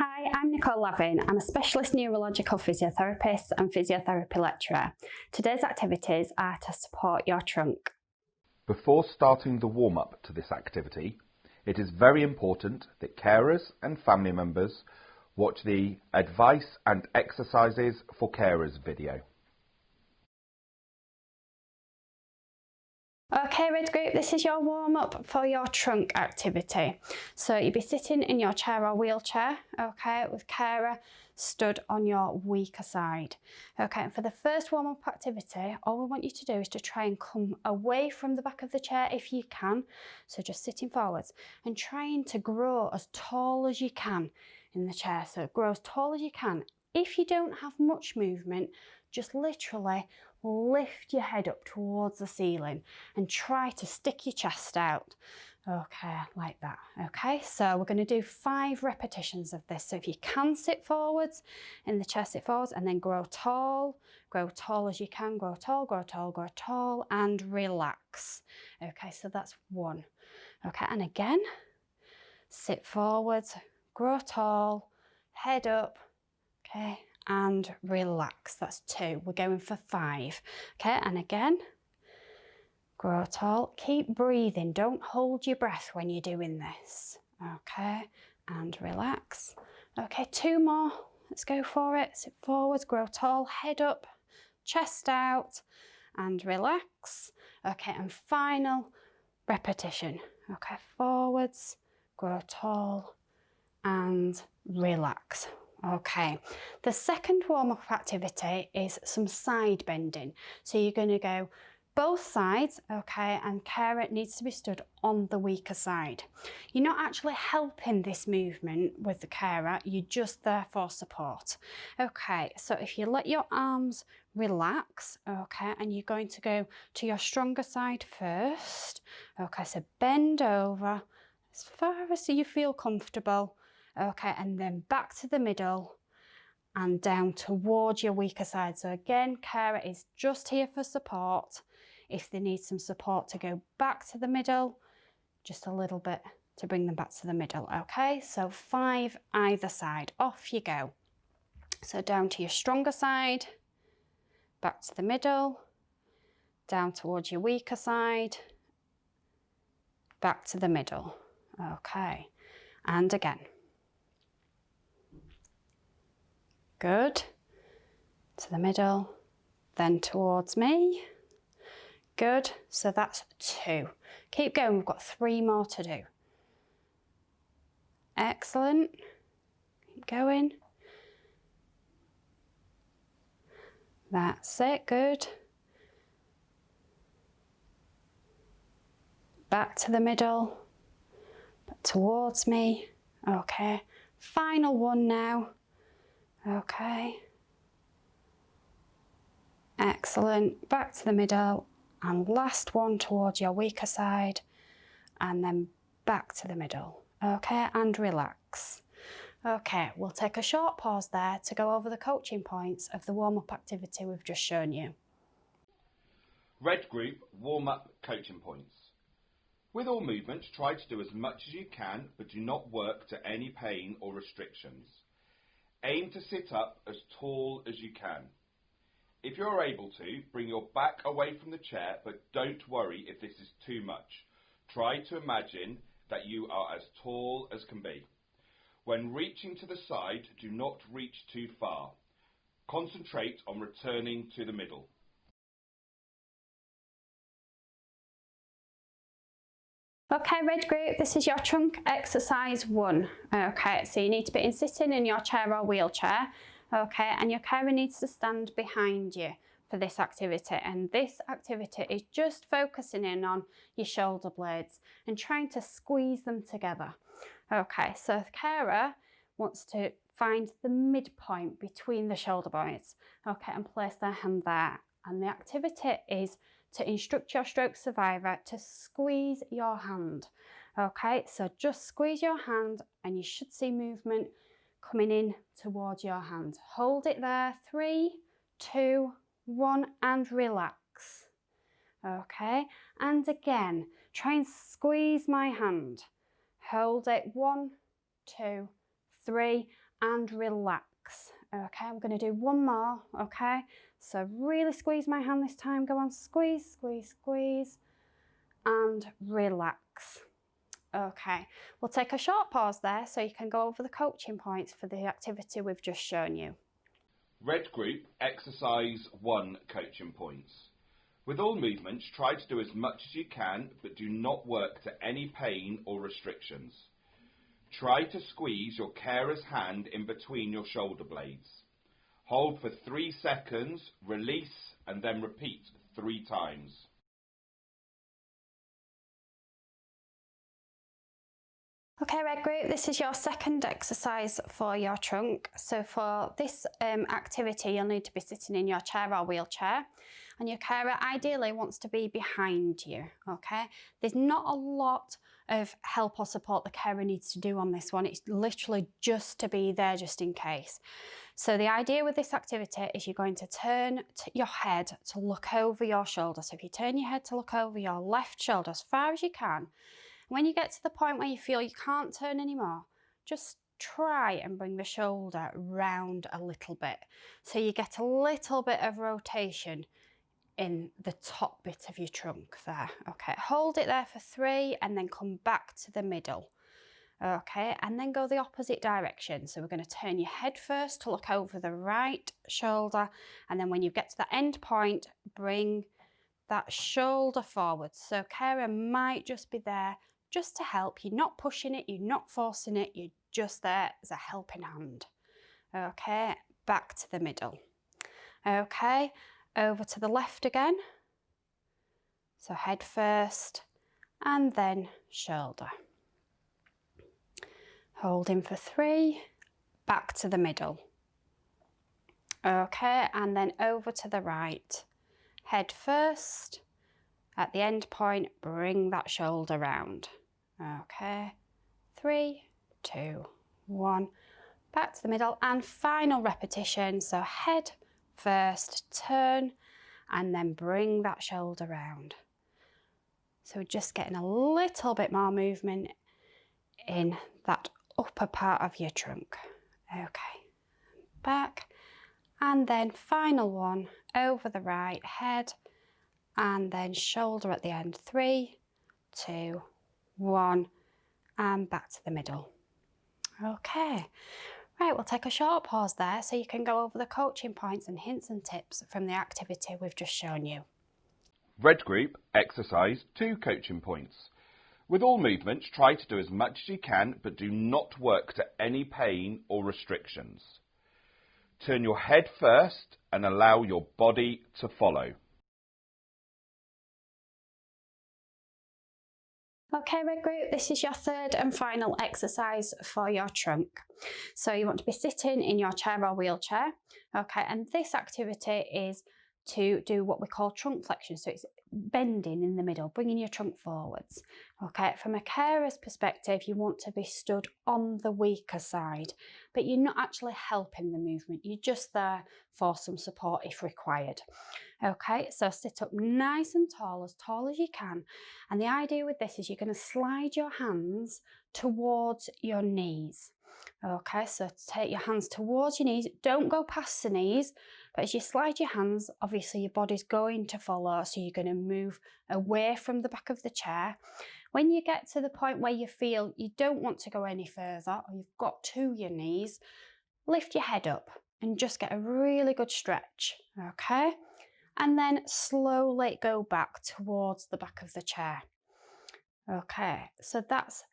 Hi, I'm Nicole Lavin. I'm a specialist neurological physiotherapist and physiotherapy lecturer. Today's activities are to support your trunk. Before starting the warm-up to this activity, it is very important that carers and family members watch the Advice and Exercises for Carers video. Okay, Regroup, this is your warm-up for your trunk activity. So you'll be sitting in your chair or wheelchair, okay, with carer stood on your weaker side. Okay, and for the first warm-up activity, all we want you to do is to try and come away from the back of the chair if you can. So just sitting forwards and trying to grow as tall as you can in the chair. So grow as tall as you can. If you don't have much movement, just literally lift your head up towards the ceiling and try to stick your chest out. Okay, like that. Okay, so we're going to do 5 repetitions of this. So if you can sit forwards in the chair, sit forwards and then grow tall as you can, grow tall, grow tall, grow tall, and relax. Okay, so that's 1. Okay, and again, sit forwards, grow tall, head up, okay, and relax. That's 2. We're going for 5. Okay, and again, grow tall. Keep breathing. Don't hold your breath when you're doing this. Okay, and relax. Okay, 2 more. Let's go for it. Sit forwards, grow tall, head up, chest out, and relax. Okay, and final repetition. Okay, forwards, grow tall, and relax. Okay, the second warm-up activity is some side bending. So you're going to go both sides, okay, and carer needs to be stood on the weaker side. You're not actually helping this movement with the carer, you're just there for support. Okay, so if you let your arms relax, okay, and you're going to go to your stronger side first. Okay, so bend over as far as you feel comfortable. Okay, and then back to the middle and down towards your weaker side. So again, carer is just here for support. If they need some support to go back to the middle, just a little bit to bring them back to the middle. Okay, so 5 either side. Off you go. So down to your stronger side, back to the middle, down towards your weaker side, back to the middle. Okay, and again. Good, to the middle, then towards me. Good, so that's 2. Keep going, we've got 3 more to do. Excellent, keep going. That's it, good. Back to the middle, back towards me. Okay, final one now. Okay, excellent, back to the middle and last one towards your weaker side and then back to the middle. Okay, and relax. Okay, we'll take a short pause there to go over the coaching points of the warm-up activity we've just shown you. Regroup warm-up coaching points. With all movements, try to do as much as you can, but do not work to any pain or restrictions. Aim to sit up as tall as you can. If you're able to, bring your back away from the chair, but don't worry if this is too much. Try to imagine that you are as tall as can be. When reaching to the side, do not reach too far. Concentrate on returning to the middle. Okay, Regroup, this is your trunk exercise 1. Okay, so you need to be sitting in your chair or wheelchair. Okay, and your carer needs to stand behind you for this activity. And this activity is just focusing in on your shoulder blades and trying to squeeze them together. Okay, so the carer wants to find the midpoint between the shoulder blades. Okay, and place their hand there. And the activity is to instruct your stroke survivor to squeeze your hand. Okay, so just squeeze your hand and you should see movement coming in towards your hand. Hold it there, 3, 2, 1, and relax. Okay, and again, try and squeeze my hand. Hold it, 1, 2, 3, and relax. Okay, I'm going to do one more. Okay, so really squeeze my hand this time. Go on, squeeze, squeeze, squeeze, and relax. Okay, we'll take a short pause there so you can go over the coaching points for the activity we've just shown you. Regroup, exercise 1, coaching points. With all movements, try to do as much as you can, but do not work to any pain or restrictions. Try to squeeze your carer's hand in between your shoulder blades. Hold for 3 seconds, release, and then repeat 3 times. Okay, Regroup, this is your second exercise for your trunk. So for this activity, you'll need to be sitting in your chair or wheelchair, and your carer ideally wants to be behind you, okay? There's not a lot of help or support the carer needs to do on this one. It's literally just to be there just in case. So the idea with this activity is you're going to turn your head to look over your shoulder. So if you turn your head to look over your left shoulder as far as you can, when you get to the point where you feel you can't turn anymore, just try and bring the shoulder round a little bit. So you get a little bit of rotation in the top bit of your trunk there. Okay, hold it there for 3 and then come back to the middle. Okay, and then go the opposite direction. So we're going to turn your head first to look over the right shoulder, and then when you get to the end point, bring that shoulder forward. So carer might just be there just to help. You're not pushing it, you're not forcing it, you're just there as a helping hand. Okay, back to the middle. Okay, over to the left again. So head first and then shoulder. Holding for 3, back to the middle. Okay, and then over to the right. Head first, at the end point, bring that shoulder round. Okay, 3, 2, 1, back to the middle, and final repetition. So head first, turn, and then bring that shoulder round. So just getting a little bit more movement in that upper part of your trunk. Okay, back, and then final one, over the right, head, and then shoulder at the end. 3, 2, 1, and back to the middle. Okay, right, we'll take a short pause there so you can go over the coaching points and hints and tips from the activity we've just shown you. Regroup, exercise 2, coaching points. With all movements, try to do as much as you can, but do not work to any pain or restrictions. Turn your head first and allow your body to follow. Okay, Regroup, this is your third and final exercise for your trunk. So you want to be sitting in your chair or wheelchair, okay, and this activity is to do what we call trunk flexion. So it's bending in the middle, bringing your trunk forwards. Okay, from a carer's perspective, you want to be stood on the weaker side, but you're not actually helping the movement. You're just there for some support if required. Okay, so sit up nice and tall as you can. And the idea with this is you're going to slide your hands towards your knees. Okay, so take your hands towards your knees. Don't go past the knees, but as you slide your hands, obviously your body's going to follow, so you're going to move away from the back of the chair. When you get to the point where you feel you don't want to go any further, or you've got to your knees, lift your head up and just get a really good stretch, okay? And then slowly go back towards the back of the chair. Okay, so that's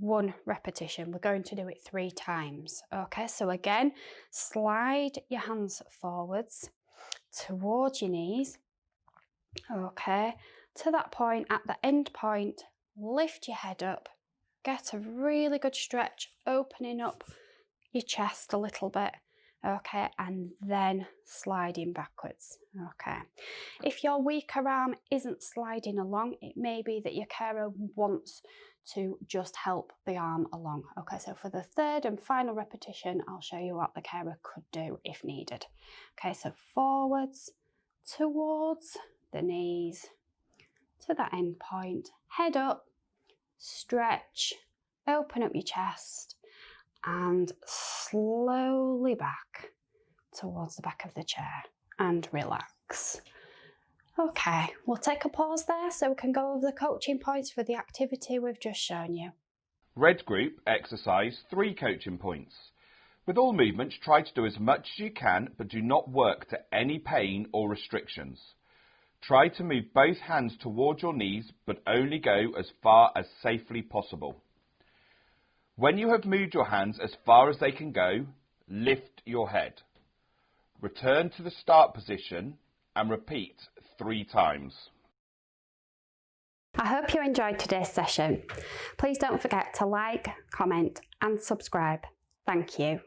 1 repetition. We're going to do it 3 times. Okay, so again, slide your hands forwards towards your knees. Okay, to that point, at the end point, lift your head up, get a really good stretch, opening up your chest a little bit. Okay, and then sliding backwards. Okay, if your weaker arm isn't sliding along, it may be that your carer wants to just help the arm along. Okay, so for the third and final repetition, I'll show you what the carer could do if needed. Okay, so forwards, towards the knees, to that end point, head up, stretch, open up your chest, and slowly back towards the back of the chair and relax. Okay, we'll take a pause there so we can go over the coaching points for the activity we've just shown you. Regroup exercise 3 coaching points. With all movements, try to do as much as you can, but do not work to any pain or restrictions. Try to move both hands towards your knees, but only go as far as safely possible. When you have moved your hands as far as they can go, lift your head. Return to the start position and repeat 3 times. I hope you enjoyed today's session. Please don't forget to like, comment and subscribe. Thank you.